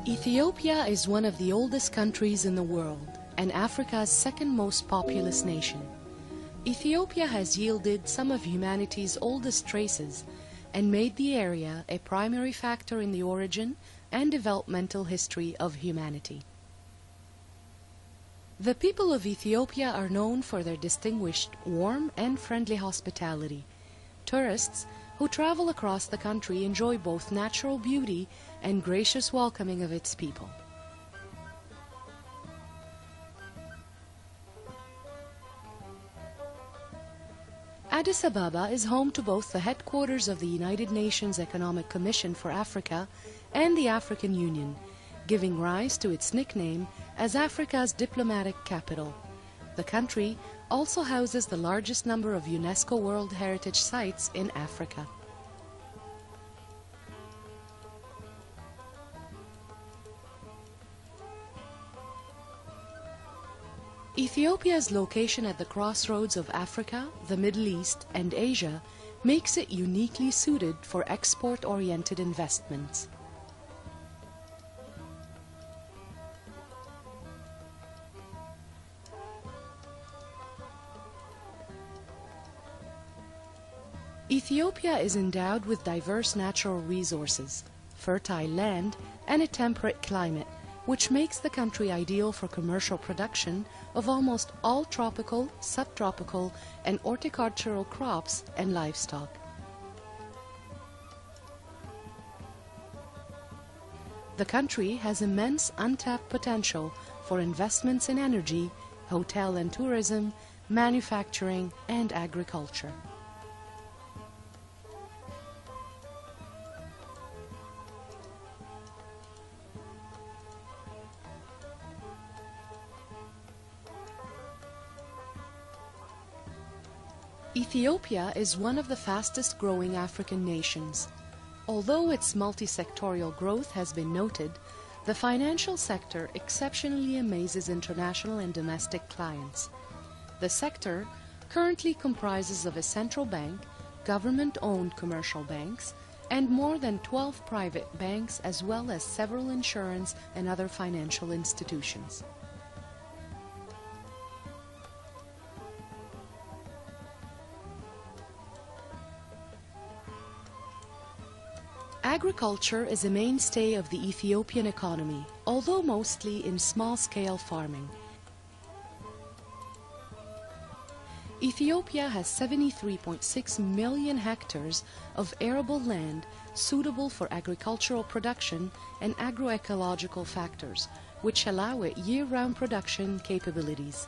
Ethiopia is one of the oldest countries in the world and Africa's second most populous nation. Ethiopia has yielded some of humanity's oldest traces and made the area a primary factor in the origin and developmental history of humanity. The people of Ethiopia are known for their distinguished, warm and friendly hospitality. Tourists who travel across the country enjoy both natural beauty and gracious welcoming of its people. Addis Ababa is home to both the headquarters of the United Nations Economic Commission for Africa and the African Union, giving rise to its nickname as Africa's diplomatic capital. The country also houses the largest number of UNESCO World Heritage Sites in Africa. Ethiopia's location at the crossroads of Africa, the Middle East, and Asia makes it uniquely suited for export-oriented investments. Ethiopia is endowed with diverse natural resources, fertile land, and a temperate climate, which makes the country ideal for commercial production of almost all tropical, subtropical, and horticultural crops and livestock. The country has immense untapped potential for investments in energy, hotel and tourism, manufacturing, and agriculture. Ethiopia is one of the fastest growing African nations. Although its multi-sectorial growth has been noted, the financial sector exceptionally amazes international and domestic clients. The sector currently comprises of a central bank, government-owned commercial banks, and more than 12 private banks, as well as several insurance and other financial institutions. Agriculture is a mainstay of the Ethiopian economy, although mostly in small-scale farming. Ethiopia has 73.6 million hectares of arable land suitable for agricultural production and agroecological factors, which allow it year-round production capabilities.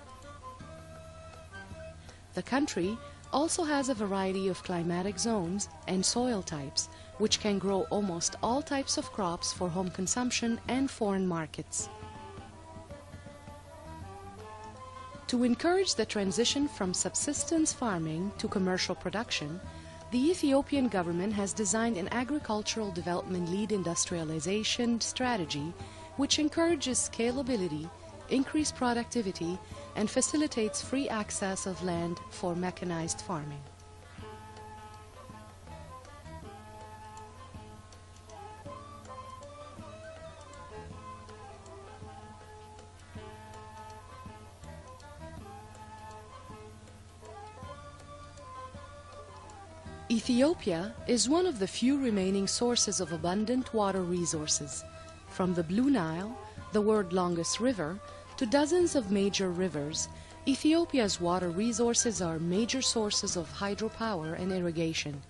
The country also has a variety of climatic zones and soil types, which can grow almost all types of crops for home consumption and foreign markets. To encourage the transition from subsistence farming to commercial production, the Ethiopian government has designed an agricultural development lead industrialization strategy which encourages scalability, increased productivity, and facilitates free access of land for mechanized farming. Ethiopia is one of the few remaining sources of abundant water resources. From the Blue Nile, the world's longest river, to dozens of major rivers, Ethiopia's water resources are major sources of hydropower and irrigation.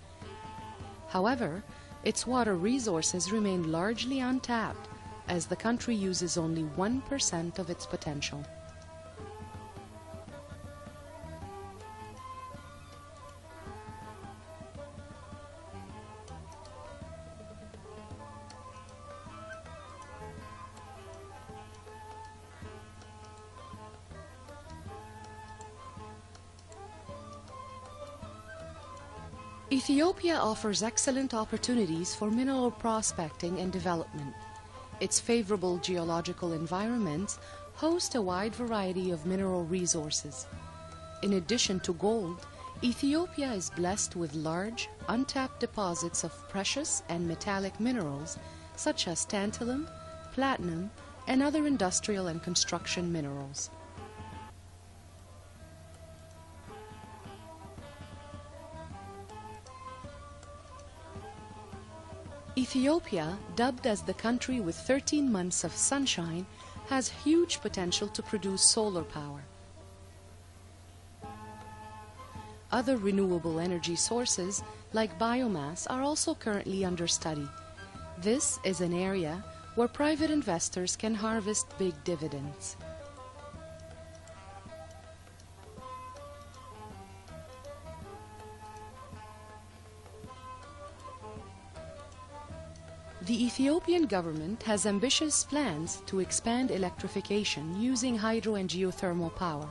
However, its water resources remain largely untapped, as the country uses only 1% of its potential. Ethiopia offers excellent opportunities for mineral prospecting and development. Its favorable geological environments host a wide variety of mineral resources. In addition to gold, Ethiopia is blessed with large, untapped deposits of precious and metallic minerals such as tantalum, platinum, and other industrial and construction minerals. Ethiopia, dubbed as the country with 13 months of sunshine, has huge potential to produce solar power. Other renewable energy sources, like biomass, are also currently under study. This is an area where private investors can harvest big dividends. The Ethiopian government has ambitious plans to expand electrification using hydro and geothermal power.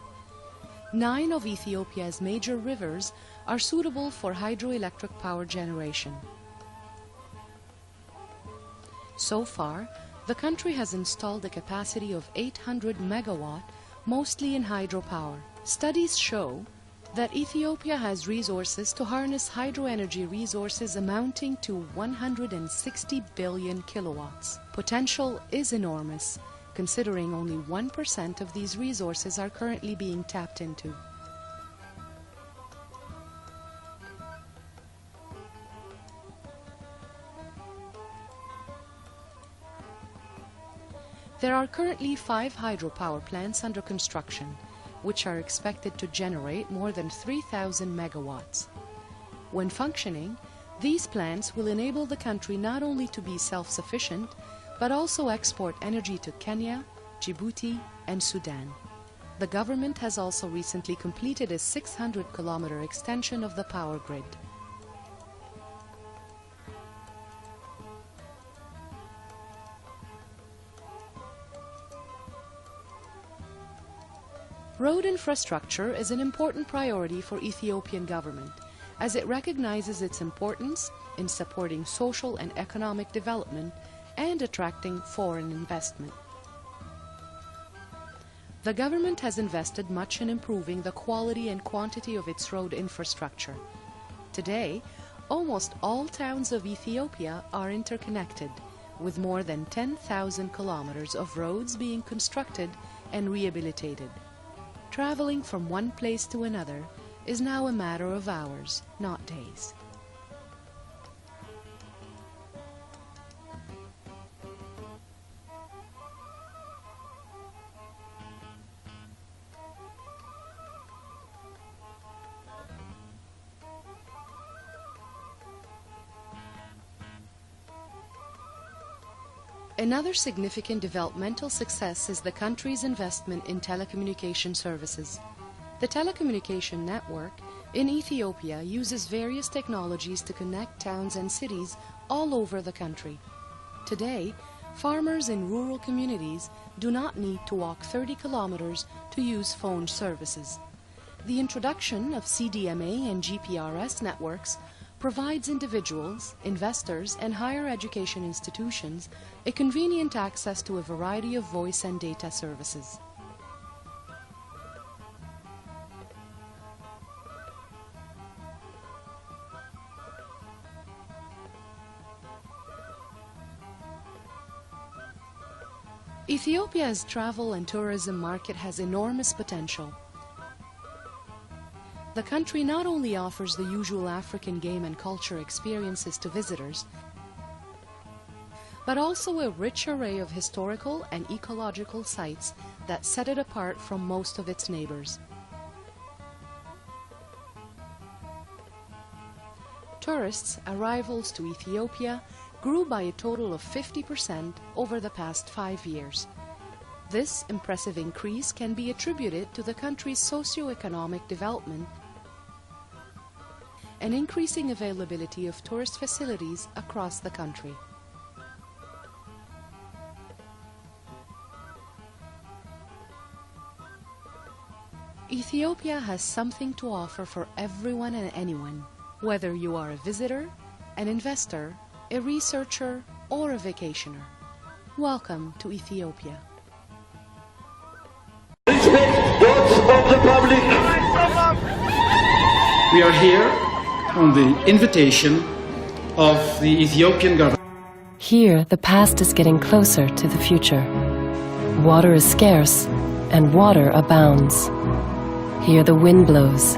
9 of Ethiopia's major rivers are suitable for hydroelectric power generation. So far, the country has installed a capacity of 800 megawatt, mostly in hydropower. Studies show that Ethiopia has resources to harness hydroenergy resources amounting to 160 billion kilowatts. Potential is enormous, considering only 1% of these resources are currently being tapped into. There are currently 5 hydropower plants under construction, which are expected to generate more than 3,000 megawatts. When functioning, these plants will enable the country not only to be self-sufficient, but also export energy to Kenya, Djibouti, and Sudan. The government has also recently completed a 600-kilometer extension of the power grid. Road infrastructure is an important priority for Ethiopian government, as it recognizes its importance in supporting social and economic development and attracting foreign investment. The government has invested much in improving the quality and quantity of its road infrastructure. Today, almost all towns of Ethiopia are interconnected, with more than 10,000 kilometers of roads being constructed and rehabilitated. Traveling from one place to another is now a matter of hours, not days. Another significant developmental success is the country's investment in telecommunication services. The telecommunication network in Ethiopia uses various technologies to connect towns and cities all over the country. Today, farmers in rural communities do not need to walk 30 kilometers to use phone services. The introduction of CDMA and GPRS networks provides individuals, investors, and higher education institutions a convenient access to a variety of voice and data services. Ethiopia's travel and tourism market has enormous potential. The country not only offers the usual African game and culture experiences to visitors, but also a rich array of historical and ecological sites that set it apart from most of its neighbors. Tourists' arrivals to Ethiopia grew by a total of 50% over the past 5 years. This impressive increase can be attributed to the country's socio-economic development and increasing availability of tourist facilities across the country. Ethiopia has something to offer for everyone and anyone, whether you are a visitor, an investor, a researcher, or a vacationer. Welcome to Ethiopia. Respect those of the public. We are here on the invitation of the Ethiopian government. here, the past is getting closer to the future. Water is scarce, and water abounds. Here the wind blows,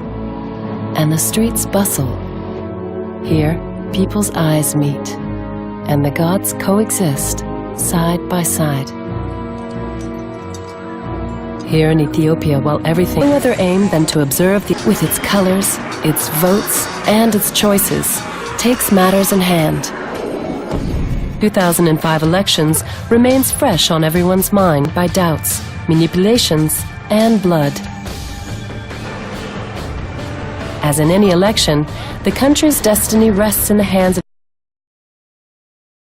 and the streets bustle. Here, people's eyes meet, and the gods coexist side by side. Here in Ethiopia, while everything no other aim than to observe with its colors, its votes, and its choices, takes matters in hand. 2005 elections remains fresh on everyone's mind by doubts, manipulations, and blood. As in any election, the country's destiny rests in the hands of